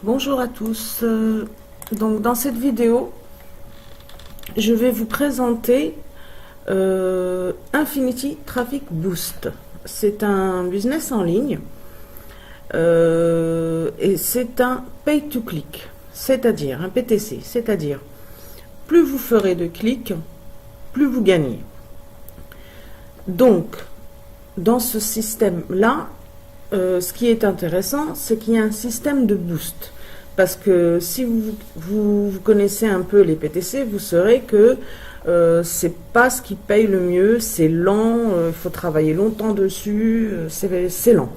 Bonjour à tous. Donc dans cette vidéo, je vais vous présenter Infinity Traffic Boost. C'est un business en ligne et c'est un pay-to-click, c'est-à-dire un PTC, c'est-à-dire plus vous ferez de clics, plus vous gagnez. Donc, dans ce système-là, ce qui est intéressant, c'est qu'il y a un système de boost. Parce que si vous connaissez un peu les PTC, vous saurez que c'est pas ce qui paye le mieux, c'est lent, il faut travailler longtemps dessus, c'est lent.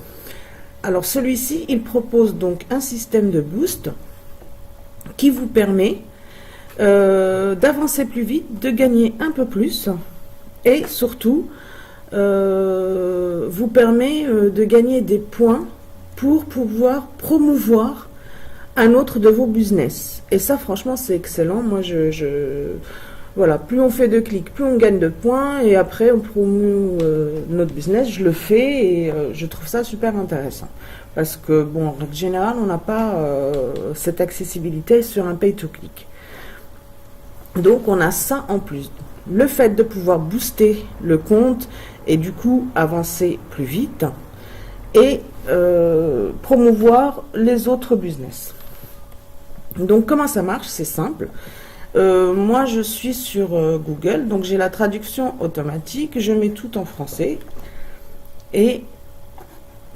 Alors celui-ci, il propose donc un système de boost qui vous permet d'avancer plus vite, de gagner un peu plus et surtout vous permet de gagner des points pour pouvoir promouvoir un autre de vos business. Et ça, franchement, c'est excellent. Moi, voilà, plus on fait de clics, plus on gagne de points, et après, on promeut notre business. Je le fais et je trouve ça super intéressant. Parce que, bon, en règle générale, on n'a pas cette accessibilité sur un pay-to-click. Donc, on a ça en plus. Le fait de pouvoir booster le compte et du coup avancer plus vite et promouvoir les autres business. Donc comment ça marche? C'est simple. Moi je suis sur Google, donc j'ai la traduction automatique, je mets tout en français et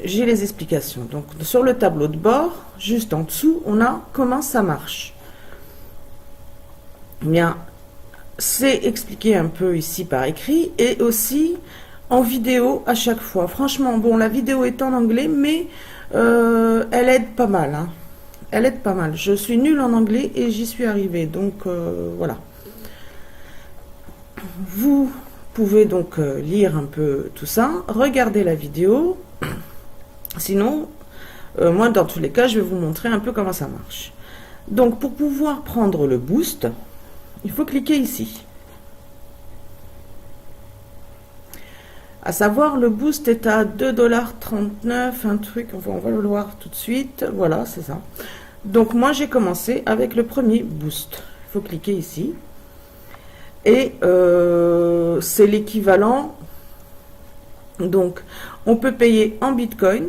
j'ai les explications. Donc sur le tableau de bord, juste en dessous, on a comment ça marche. Bien, c'est expliqué un peu ici par écrit et aussi en vidéo à chaque fois. Franchement, bon, la vidéo est en anglais, mais elle aide pas mal. Hein. Elle aide pas mal. Je suis nulle en anglais et j'y suis arrivée. Donc, voilà. Vous pouvez donc lire un peu tout ça, regarder la vidéo. Sinon, moi, dans tous les cas, je vais vous montrer un peu comment ça marche. Donc, pour pouvoir prendre le boost, il faut cliquer ici. À savoir, le boost est à 2,39 $, un truc, on va le voir tout de suite. Voilà, c'est ça. Donc, moi, j'ai commencé avec le premier boost. Il faut cliquer ici. Et c'est l'équivalent. Donc, on peut payer en Bitcoin,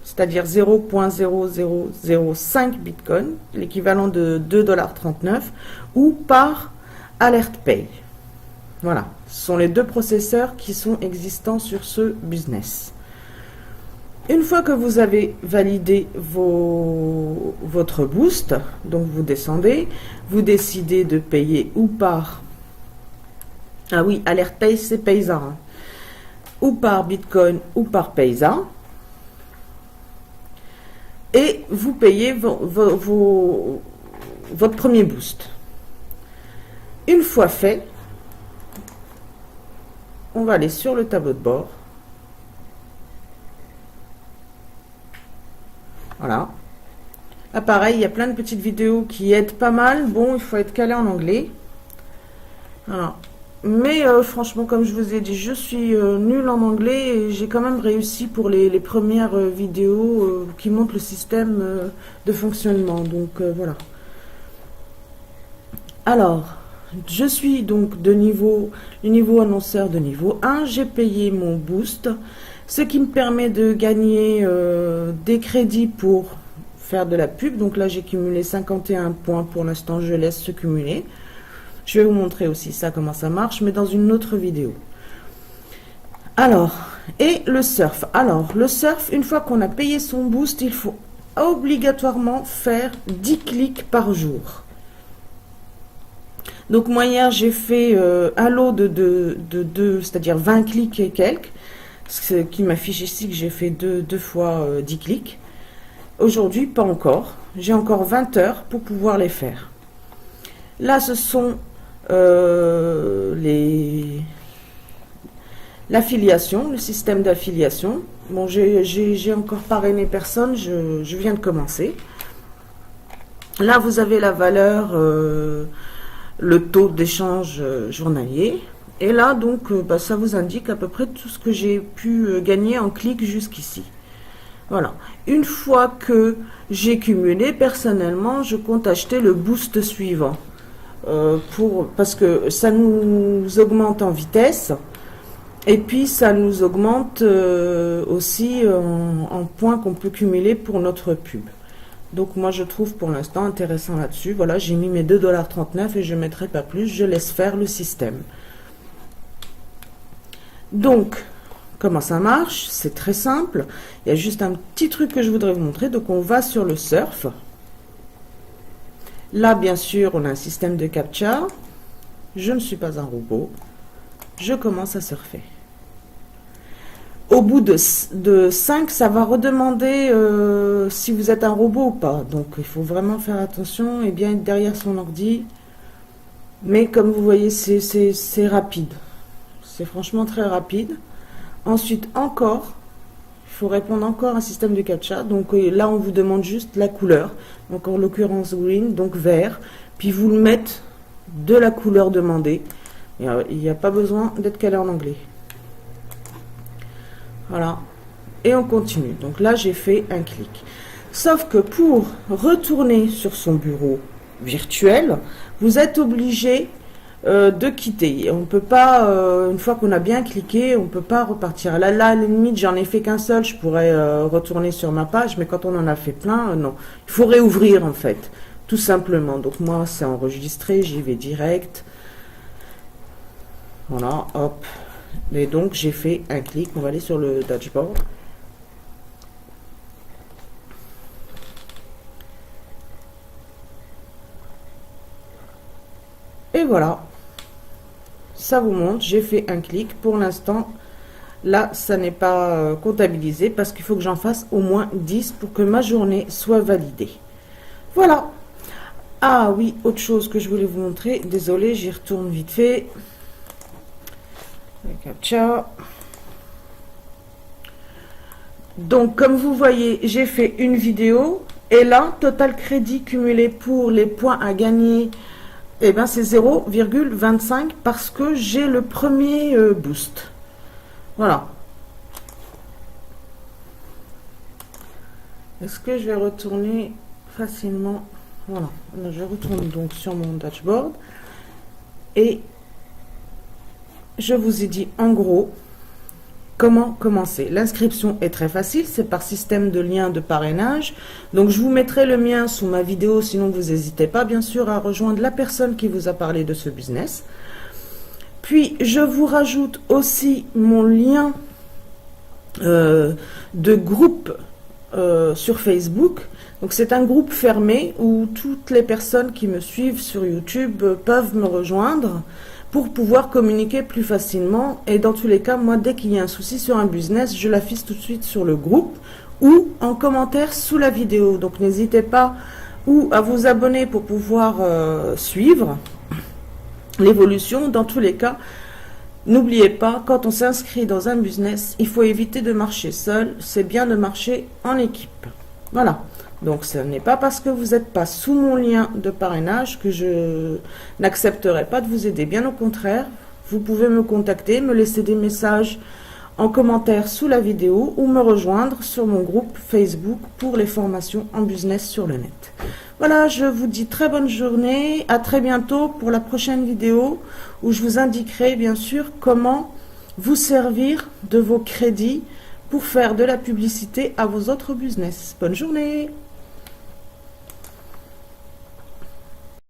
c'est-à-dire 0,0005 Bitcoin, l'équivalent de 2,39 $, ou par Alert Pay. Voilà, ce sont les deux processeurs qui sont existants sur ce business. Une fois que vous avez validé votre boost, donc vous descendez, vous décidez de payer ou par... Ah oui, Alert Pay, c'est Paysa. Hein, ou par Bitcoin ou par Paysa. Et vous payez votre premier boost. Une fois fait, on va aller sur le tableau de bord. Voilà. Là, pareil, il y a plein de petites vidéos qui aident pas mal. Bon, il faut être calé en anglais. Voilà. Mais franchement, comme je vous ai dit, je suis nulle en anglais et j'ai quand même réussi pour les premières vidéos qui montrent le système de fonctionnement. Donc, voilà. Alors... Je suis donc du niveau annonceur de niveau 1, j'ai payé mon boost, ce qui me permet de gagner des crédits pour faire de la pub. Donc là j'ai cumulé 51 points pour l'instant, je laisse se cumuler. Je vais vous montrer aussi ça, comment ça marche, mais dans une autre vidéo. Alors, et le surf. Alors, le surf, une fois qu'on a payé son boost, il faut obligatoirement faire 10 clics par jour. Donc moi hier j'ai fait un lot de c'est-à-dire 20 clics et quelques, ce qui m'affiche ici que j'ai fait deux fois 10 clics. Aujourd'hui pas encore, j'ai encore 20 heures pour pouvoir les faire. Là ce sont l'affiliation, le système d'affiliation. Bon, j'ai encore parrainé personne, je viens de commencer. Là vous avez la valeur... le taux d'échange journalier. Et là, donc, ça vous indique à peu près tout ce que j'ai pu gagner en clic jusqu'ici. Voilà. Une fois que j'ai cumulé, personnellement, je compte acheter le boost suivant. Parce que ça nous augmente en vitesse. Et puis, ça nous augmente aussi en points qu'on peut cumuler pour notre pub. Donc, moi, je trouve pour l'instant intéressant là-dessus. Voilà, j'ai mis mes 2,39 $ et je ne mettrai pas plus. Je laisse faire le système. Donc, comment ça marche? C'est très simple. Il y a juste un petit truc que je voudrais vous montrer. Donc, on va sur le surf. Là, bien sûr, on a un système de captcha. Je ne suis pas un robot. Je commence à surfer. Au bout de 5, ça va redemander si vous êtes un robot ou pas. Donc, il faut vraiment faire attention et bien être derrière son ordi. Mais comme vous voyez, c'est rapide. C'est franchement très rapide. Ensuite, encore, il faut répondre encore à un système de captcha. Donc là, on vous demande juste la couleur. Donc en l'occurrence green, donc vert. Puis vous le mettez de la couleur demandée. Il n'y a pas besoin d'être calé en anglais. Voilà. Et on continue. Donc là, j'ai fait un clic. Sauf que pour retourner sur son bureau virtuel, vous êtes obligé de quitter. On ne peut pas, une fois qu'on a bien cliqué, on ne peut pas repartir. Là, à la limite, j'en ai fait qu'un seul, je pourrais retourner sur ma page, mais quand on en a fait plein, non. Il faut réouvrir en fait, tout simplement. Donc moi, c'est enregistré, j'y vais direct. Voilà, hop. Et donc, j'ai fait un clic. On va aller sur le dashboard. Et voilà. Ça vous montre, j'ai fait un clic. Pour l'instant, là, ça n'est pas comptabilisé parce qu'il faut que j'en fasse au moins 10 pour que ma journée soit validée. Voilà. Ah oui, autre chose que je voulais vous montrer. Désolé, j'y retourne vite fait. Le captcha. Donc, comme vous voyez, j'ai fait une vidéo. Et là, total crédit cumulé pour les points à gagner, eh bien, c'est 0,25 parce que j'ai le premier boost. Voilà. Est-ce que je vais retourner facilement? Voilà. Je retourne donc sur mon dashboard. Et je vous ai dit en gros comment commencer. L'inscription est très facile, c'est par système de lien de parrainage. Donc je vous mettrai le mien sous ma vidéo, sinon vous n'hésitez pas bien sûr à rejoindre la personne qui vous a parlé de ce business. Puis je vous rajoute aussi mon lien de groupe sur Facebook. Donc c'est un groupe fermé où toutes les personnes qui me suivent sur YouTube peuvent me rejoindre pour pouvoir communiquer plus facilement. Et dans tous les cas, moi, dès qu'il y a un souci sur un business, je l'affiche tout de suite sur le groupe ou en commentaire sous la vidéo. Donc n'hésitez pas ou à vous abonner pour pouvoir suivre l'évolution. Dans tous les cas, n'oubliez pas, quand on s'inscrit dans un business, il faut éviter de marcher seul. C'est bien de marcher en équipe. Voilà. Donc, ce n'est pas parce que vous n'êtes pas sous mon lien de parrainage que je n'accepterai pas de vous aider. Bien au contraire, vous pouvez me contacter, me laisser des messages en commentaire sous la vidéo ou me rejoindre sur mon groupe Facebook pour les formations en business sur le net. Voilà, je vous dis très bonne journée. À très bientôt pour la prochaine vidéo où je vous indiquerai bien sûr comment vous servir de vos crédits pour faire de la publicité à vos autres business. Bonne journée!